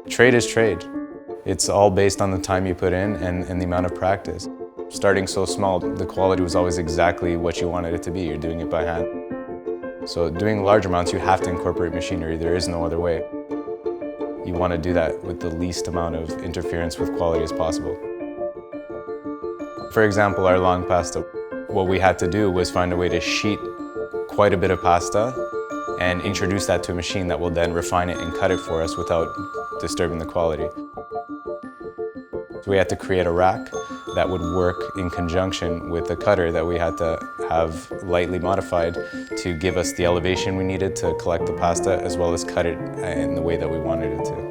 Trade is trade. It's all based on the time you put in and the amount of practice. Starting so small, the quality was always exactly what you wanted it to be. You're doing it by hand. So doing large amounts, you have to incorporate machinery. There is no other way. You want to do that with the least amount of interference with quality as possible. For example, our long pasta, what we had to do was find a way to sheet quite a bit of pasta and introduce that to a machine that will then refine it and cut it for us without disturbing the quality. So we had to create a rack that would work in conjunction with a cutter that we had to have lightly modified to give us the elevation we needed to collect the pasta, as well as cut it in the way that we wanted it to.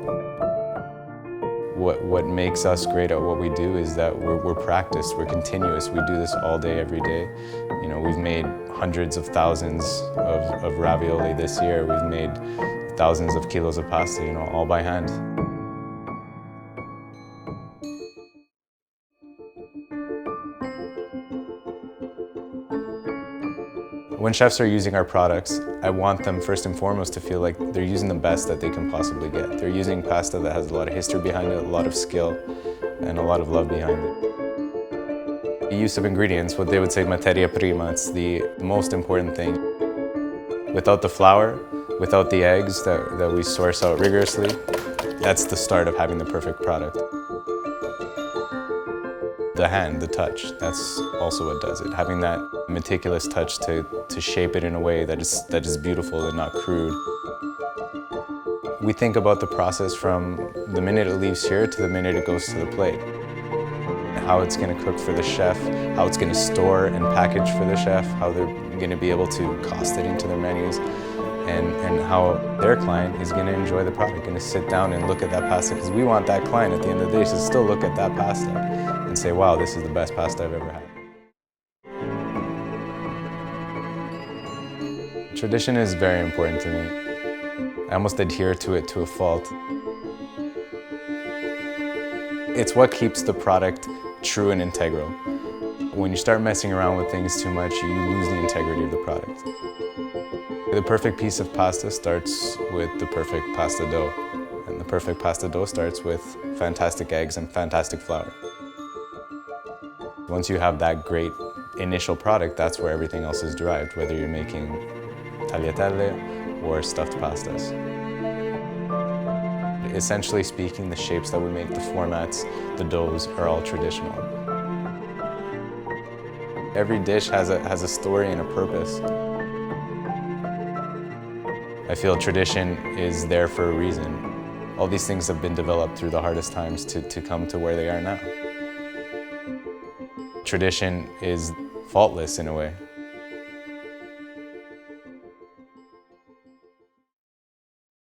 What makes us great at what we do is that we're practiced, we're continuous. We do this all day, every day. You know, we've made hundreds of thousands of ravioli this year. We've made thousands of kilos of pasta, you know, all by hand. When chefs are using our products, I want them first and foremost to feel like they're using the best that they can possibly get. They're using pasta that has a lot of history behind it, a lot of skill, and a lot of love behind it. The use of ingredients, what they would say materia prima, it's the most important thing. Without the flour, without the eggs that we source out rigorously, that's the start of having the perfect product. The hand, the touch, that's also what does it. Having that meticulous touch to shape it in a way that is beautiful and not crude. We think about the process from the minute it leaves here to the minute it goes to the plate. How it's going to cook for the chef, how it's going to store and package for the chef, how they're going to be able to cost it into their menus, and how their client is going to enjoy the product, going to sit down and look at that pasta, because we want that client at the end of the day to still look at that pasta and say, wow, this is the best pasta I've ever had. Tradition is very important to me. I almost adhere to it to a fault. It's what keeps the product true and integral. When you start messing around with things too much, you lose the integrity of the product. The perfect piece of pasta starts with the perfect pasta dough. And the perfect pasta dough starts with fantastic eggs and fantastic flour. Once you have that great initial product, that's where everything else is derived, whether you're making tagliatelle or stuffed pastas. Essentially speaking, the shapes that we make, the formats, the doughs are all traditional. Every dish has a story and a purpose. I feel tradition is there for a reason. All these things have been developed through the hardest times to come to where they are now. Tradition is faultless in a way.